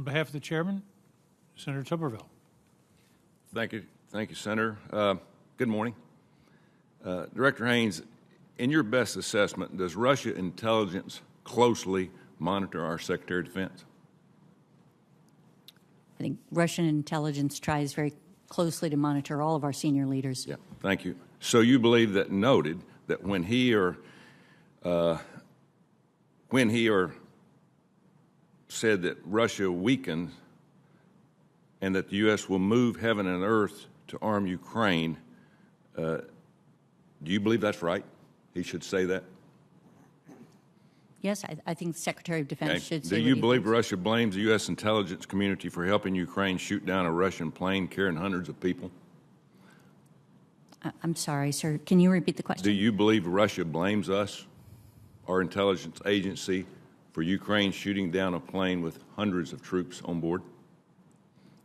On behalf of the chairman, Senator Tuberville. Thank you, Senator. Good morning. Director Haines, in your best assessment, does Russia intelligence closely monitor our Secretary of Defense? I think Russian intelligence tries very closely to monitor all of our senior leaders. Yeah, thank you. So you believe that noted that when he or said that Russia weakened and that the U.S. will move heaven and earth to arm Ukraine, do you believe that's right? He should say that? Yes, I think the Secretary of Defense should say Do what you he believe thinks. Russia blames the U.S. intelligence community for helping Ukraine shoot down a Russian plane carrying hundreds of people? I'm sorry, sir. Can you repeat the question? Do you believe Russia blames us, our intelligence agency, for Ukraine shooting down a plane with hundreds of troops on board?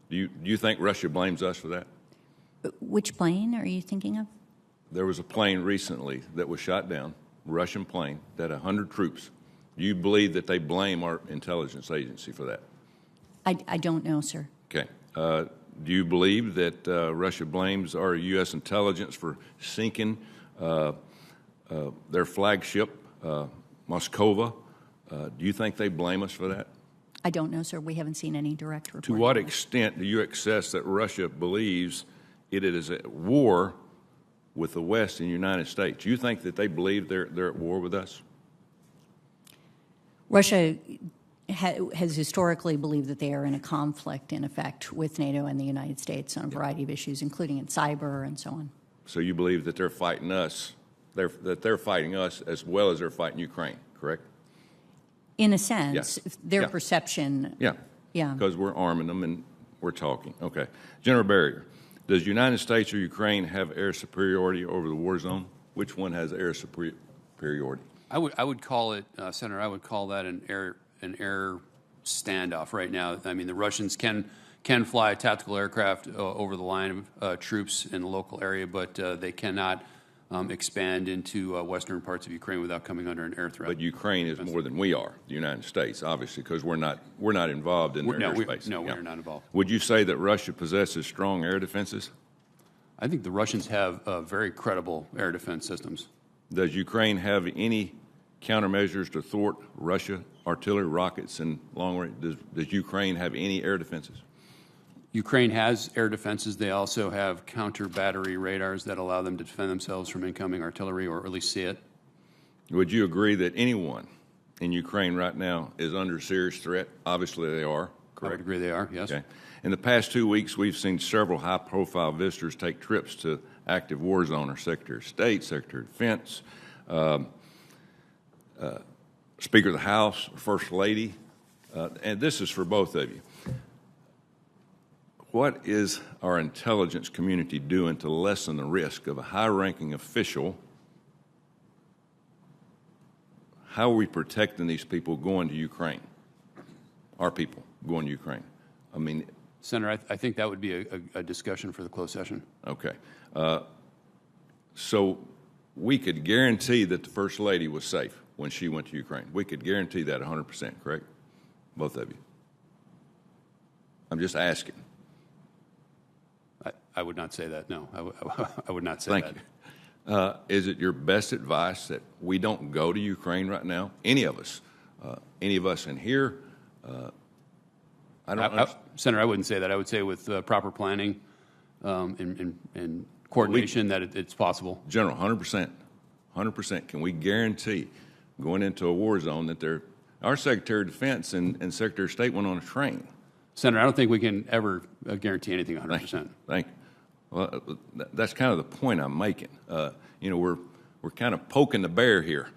Do you think Russia blames us for that? Which plane are you thinking of? There was a plane recently that was shot down, a Russian plane, that 100 troops. Do you believe that they blame our intelligence agency for that? I don't know, sir. Okay. Do you believe that Russia blames our U.S. intelligence for sinking their flagship, Moskova? Do you think they blame us for that? I don't know, sir. We haven't seen any direct report. To what extent do you assess that Russia believes it is at war with the West and the United States? Do you think that they believe they're at war with us? Russia has historically believed that they are in a conflict, in effect, with NATO and the United States on a variety of issues, including in cyber and so on. So you believe that they're fighting us, that they're fighting us as well as they're fighting Ukraine, correct? In a sense, their Yeah. perception. Yeah. Yeah. Because we're arming them and we're talking. Okay. General Berrier, does the United States or Ukraine have air superiority over the war zone? Which one has air superiority? I would call it, Senator, I would call that an air standoff right now. I mean, the Russians can fly tactical aircraft over the line of troops in the local area, but they cannot expand into western parts of Ukraine without coming under an air threat. But Ukraine is more than we are, the United States, obviously, because we're not No, involved in their airspace. we're not involved. Would you say that Russia possesses strong air defenses? I think the Russians have very credible air defense systems. Does Ukraine have any countermeasures to thwart Russia, artillery, rockets, and long range? Does Ukraine have any air defenses? Ukraine has air defenses. They also have counter-battery radars that allow them to defend themselves from incoming artillery, or at least see it. Would you agree that anyone in Ukraine right now is under serious threat? Obviously they are, correct? I would agree they are, yes. Okay. In the past 2 weeks, we've seen several high-profile visitors take trips to active war zone, our Secretary of State, Secretary of Defense, Speaker of the House, First Lady, and this is for both of you. What is our intelligence community doing to lessen the risk of a high-ranking official? How are we protecting these people going to Ukraine? Our people going to Ukraine? I mean, Senator, I think that would be a discussion for the closed session. okay. So we could guarantee that the First Lady was safe when she went to Ukraine. We could guarantee that 100%, correct? Both of you. I'm just asking. I would not say that, no. I would not say Thank that. you. Is it your best advice that we don't go to Ukraine right now? Any of us in here? Senator, I wouldn't say that. I would say with proper planning and coordination that it's possible. General, 100%. 100%. Can we guarantee going into a war zone that our Secretary of Defense and Secretary of State went on a train? Senator, I don't think we can ever guarantee anything 100%. Thank you. Well, that's kind of the point I'm making. We're kind of poking the bear here,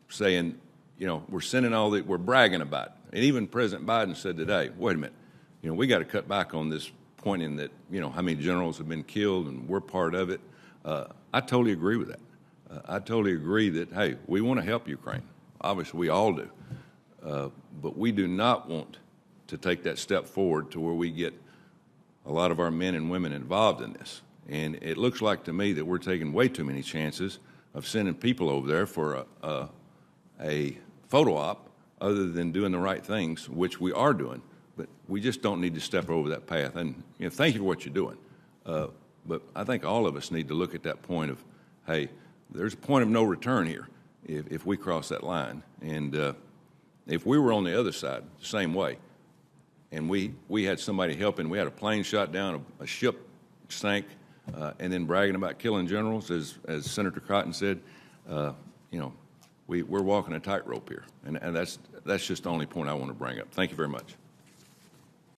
saying, we're sending we're bragging about it. And even President Biden said today, wait a minute, we got to cut back on this pointing that, how many generals have been killed and we're part of it. I totally agree with that. I totally agree that, hey, we want to help Ukraine. Obviously, we all do. But we do not want to take that step forward to where we get a lot of our men and women involved in this. And it looks like to me that we're taking way too many chances of sending people over there for a photo op other than doing the right things, which we are doing but we just don't need to step over that path. And thank you for what you're doing. But I think all of us need to look at that point of, hey, there's a point of no return here if we cross that line. And if we were on the other side, the same way, and we had somebody helping, we had a plane shot down, a ship sank, and then bragging about killing generals, as Senator Cotton said, we're walking a tightrope here. And that's just the only point I want to bring up. Thank you very much.